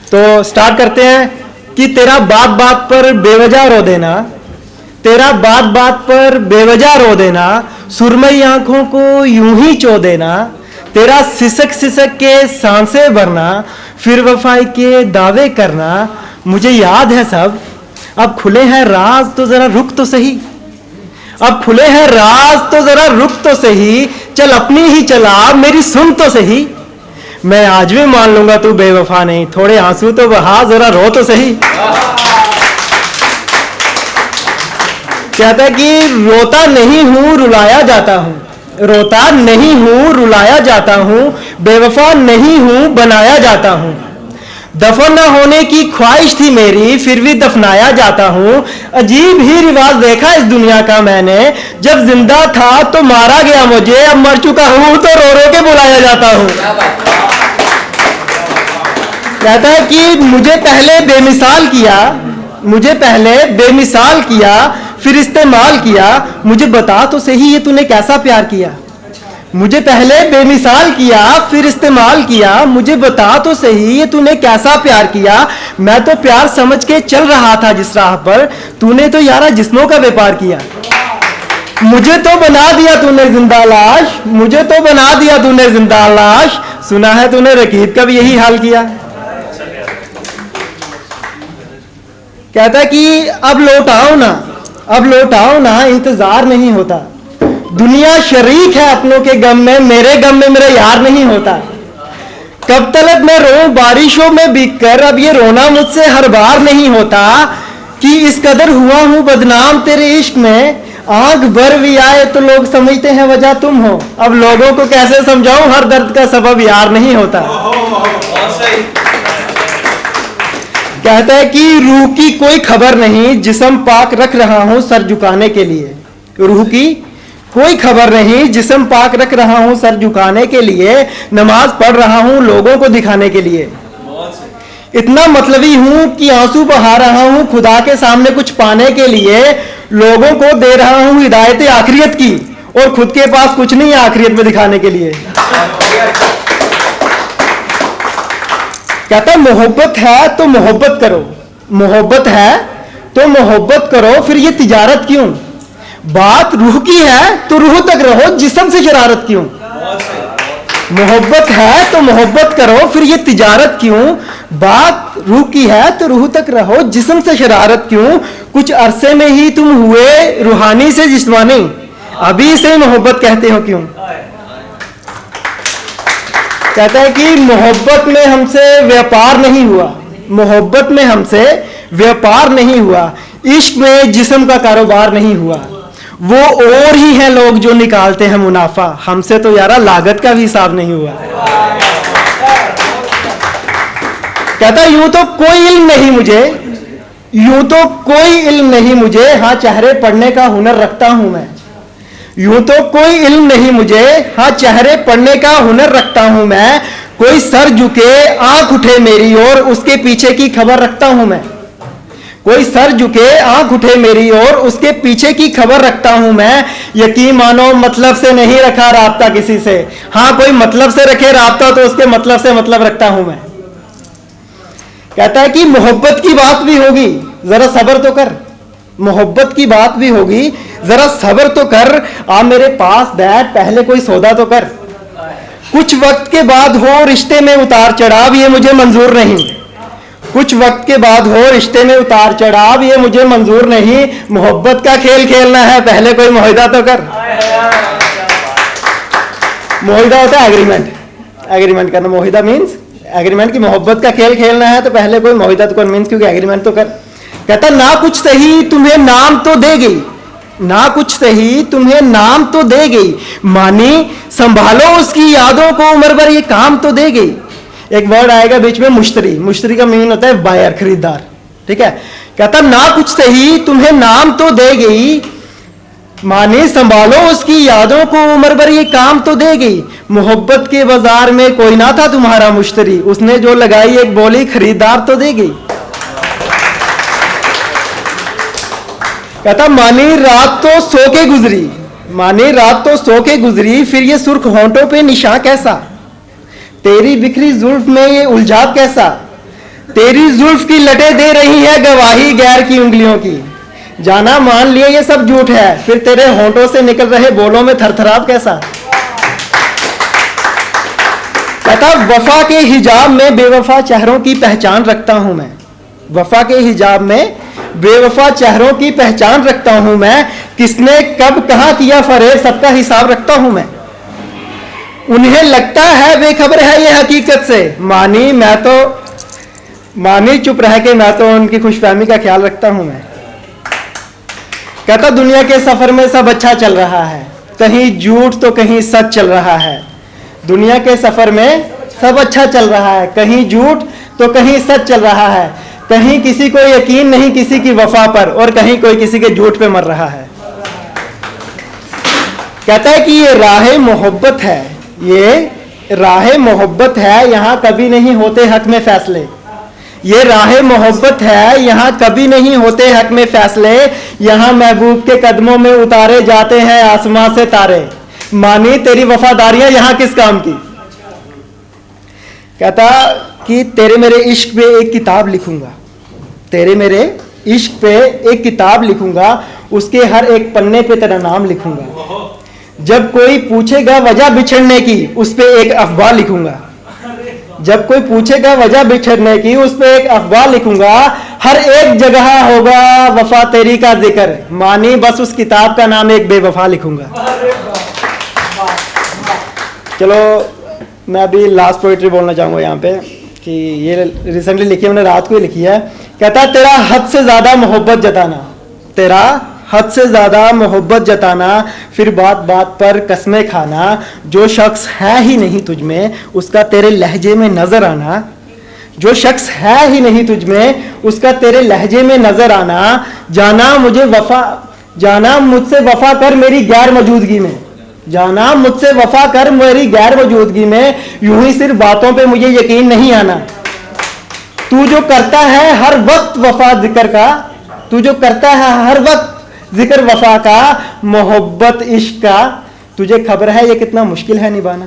तो स्टार्ट करते हैं कि तेरा बात बात पर बेवजह रो देना, तेरा बात बात पर बेवजह रो देना, सुरमई आंखों को यूं ही चो देना, तेरा सिसक सिसक के सांसें भरना, फिर वफाई के दावे करना, मुझे याद है सब। अब खुले हैं राज तो जरा रुक तो सही, अब खुले हैं राज तो जरा रुक तो सही, चल अपनी ही चला मेरी सुन तो सही। मैं आज भी मान लूंगा तू बेवफा नहीं, थोड़े आंसू तो बहा जरा रो तो सही। कहता है कि रोता नहीं हूं रुलाया जाता हूं, रोता नहीं हूं रुलाया जाता हूं, बेवफा नहीं हूं बनाया जाता हूं। दफन न होने की ख्वाहिश थी मेरी, फिर भी दफनाया जाता हूं। अजीब ही रिवाज देखा इस दुनिया का मैंने, जब जिंदा था तो मारा गया मुझे, अब मर चुका हूं तो रो रो के बुलाया जाता हूं। कहता है कि मुझे पहले बेमिसाल किया, मुझे पहले बेमिसाल किया, फिर इस्तेमाल किया, मुझे बता तो सही ये तूने कैसा प्यार किया। मुझे पहले बेमिसाल किया, फिर इस्तेमाल किया, मुझे बता तो सही ये तूने कैसा प्यार किया। मैं तो प्यार समझ के चल रहा था जिस राह पर, तूने तो यारा जिस्मों का व्यापार किया। मुझे तो बना दिया तूने जिंदा लाश, मुझे तो बना दिया तूने जिंदा लाश, सुना है तूने रकीब का भी यही हाल किया। कहता है कि अब लौट आओ ना, अब लौट आओ ना, इंतजार नहीं होता। दुनिया शरीक है अपनों के गम में, मेरे गम में मेरा यार नहीं होता। कब तलक मैं रोऊं बारिशों में भीग कर, अब ये रोना मुझसे हर बार नहीं होता। कि इस कदर हुआ हूं बदनाम तेरे इश्क में, आंख भर भी आए तो लोग समझते हैं वजह तुम हो। अब लोगों को कैसे समझाऊं हर दर्द का सबब यार नहीं होता। कहता है कि रूह की कोई खबर नहीं, जिस्म पाक रख रहा हूं सर झुकाने के लिए। रूह की कोई खबर नहीं, जिस्म पाक रख रहा हूं सर झुकाने के लिए, नमाज पढ़ रहा हूं लोगों को दिखाने के लिए। इतना मतलबी हूं कि आंसू बहा रहा हूं खुदा के सामने कुछ पाने के लिए, लोगों को दे रहा हूं हिदायत आखिरियत की, और खुद के पास कुछ नहीं है आखिरियत में दिखाने के लिए। कहता मोहब्बत है तो मोहब्बत करो, मोहब्बत है तो मोहब्बत करो, फिर ये तिजारत क्यों। बात रूह की है तो रूह तक रहो, जिस्म से शरारत क्यों। मोहब्बत है तो मोहब्बत करो, फिर ये तिजारत क्यों। बात रूह की है तो रूह तक रहो, जिस्म से शरारत क्यों। कुछ अरसे में ही तुम हुए रूहानी से जिस्मानी, अभी से मोहब्बत कहते हो क्यों। कहता है कि मोहब्बत में हमसे व्यापार नहीं हुआ, मोहब्बत में हमसे व्यापार नहीं हुआ, इश्क में जिस्म का कारोबार नहीं हुआ। वो और ही हैं लोग जो निकालते हैं मुनाफा, हमसे तो यारा लागत का भी हिसाब नहीं हुआ। कहता यूं तो कोई इल्म नहीं मुझे, यूं तो कोई इल्म नहीं मुझे, हाँ चेहरे पढ़ने का हुनर रखता हूं मैं। यूं तो कोई इल्म नहीं मुझे, हाँ चेहरे पढ़ने का हुनर रखता हूं मैं। कोई सर झुके आंख उठे मेरी ओर, उसके पीछे की खबर रखता हूं मैं। कोई सर झुके आंख उठे मेरी ओर, उसके पीछे की खबर रखता हूं मैं। यकीन मानो मतलब से नहीं रखा राब्ता किसी से, हाँ कोई मतलब से रखे राब्ता तो उसके मतलब से मतलब रखता हूं मैं। कहता है कि मोहब्बत की बात भी होगी जरा सब्र तो कर, मोहब्बत की बात भी होगी जरा सब्र तो कर। आ मेरे पास बैठ पहले कोई सौदा तो कर। कुछ वक्त के बाद हो रिश्ते में उतार चढ़ाव, ये मुझे मंजूर नहीं। कुछ वक्त के बाद हो रिश्ते में उतार चढ़ाव, ये मुझे मंजूर नहीं। मोहब्बत का खेल खेलना है पहले कोई मुआहिदा तो कर। मुआहिदा होता है एग्रीमेंट, एग्रीमेंट करना। मुआहिदा मीन्स एग्रीमेंट की मोहब्बत का खेल खेलना है तो पहले कोई मुआहिदा तो कर, मीन्स क्योंकि एग्रीमेंट तो कर। कहता ना कुछ सही तुम्हें नाम तो दे गई, ना कुछ सही तुम्हें नाम तो दे गई, मानी संभालो उसकी यादों को उम्र भर ये काम तो दे गई। एक वर्ड आएगा बीच में मुश्तरी, मुश्तरी का मीन होता है बायर खरीदार, ठीक है। कहता ना कुछ सही तुम्हें नाम तो दे गई, माने संभालो उसकी यादों को उम्र भर ये काम तो दे गई। मोहब्बत के बाजार में कोई ना था तुम्हारा मुश्तरी, उसने जो लगाई एक बोली खरीदार तो दे गई। कहता मानी रात तो सो के गुजरी, मानी रात तो सो के गुजरी, फिर ये सुर्ख होंठों पे निशान कैसा, तेरी बिखरी जुल्फ में ये उलझाव कैसा, तेरी जुल्फ की लटें दे रही है गवाही गैर की उंगलियों की। जाना मान लिए ये सब झूठ है, फिर तेरे होंठों से निकल रहे बोलों में थरथराव कैसा। कहता वफा के हिजाब में बेवफा चेहरों की पहचान रखता हूं मैं। वफा के हिजाब में बेवफा चेहरों की पहचान रखता हूं मैं। किसने कब कहां किया फरेब सबका हिसाब रखता हूं मैं। उन्हें लगता है बेखबर है ये हकीकत से, मानी चुप रह के मैं तो उनकी खुशफहमी का ख्याल रखता हूं मैं। कहता दुनिया के सफर में सब अच्छा चल रहा है, कहीं झूठ तो कहीं सच चल रहा है। दुनिया के सफर में सब अच्छा चल रहा है, कहीं झूठ तो कहीं सच चल रहा है। कहीं किसी को यकीन नहीं किसी की वफा पर, और कहीं कोई किसी के झूठ पे मर रहा है। कहता है कि ये राह मोहब्बत है, ये राह मोहब्बत है, यहां कभी नहीं होते हक में फैसले। ये राह मोहब्बत है, यहां कभी नहीं होते हक में फैसले। यहां महबूब के कदमों में उतारे जाते हैं आसमां से तारे। मानी तेरी वफादारियां यहां किस काम की। कहता कि तेरे मेरे इश्क पे एक किताब लिखूंगा, तेरे मेरे इश्क पे एक किताब लिखूंगा, उसके हर एक पन्ने पे तेरा नाम लिखूंगा। जब कोई पूछेगा वजह बिछड़ने की, उस पे एक अफवाह लिखूंगा। जब कोई पूछेगा वजह बिछड़ने की, उस पे एक अफवाह लिखूंगा। हर एक जगह होगा वफा तेरी का जिक्र। मानी बस उस किताब का नाम एक बेवफा लिखूंगा। चलो मैं अभी लास्ट पोइट्री बोलना चाहूंगा यहाँ पे, कि ये रिसेंटली लिखी है, मैंने रात को ही लिखी है। कहता तेरा हद से ज्यादा मोहब्बत जताना, तेरा हद से ज्यादा मोहब्बत जताना, फिर बात बात पर कस्में खाना। जो शख्स है ही नहीं तुझ में उसका तेरे लहजे में नजर आना। जो शख्स है ही नहीं तुझ में उसका तेरे लहजे में नजर आना। जाना मुझसे वफा कर मेरी गैर मौजूदगी में, जाना मुझसे वफा कर मेरी गैर मौजूदगी में। यूं ही सिर्फ बातों पे मुझे यकीन नहीं आना। तू जो करता है हर वक्त वफा जिक्र का, तू जो करता है हर वक्त जिक्र वफा का, मोहब्बत इश्क का, तुझे खबर है ये कितना मुश्किल है निभाना।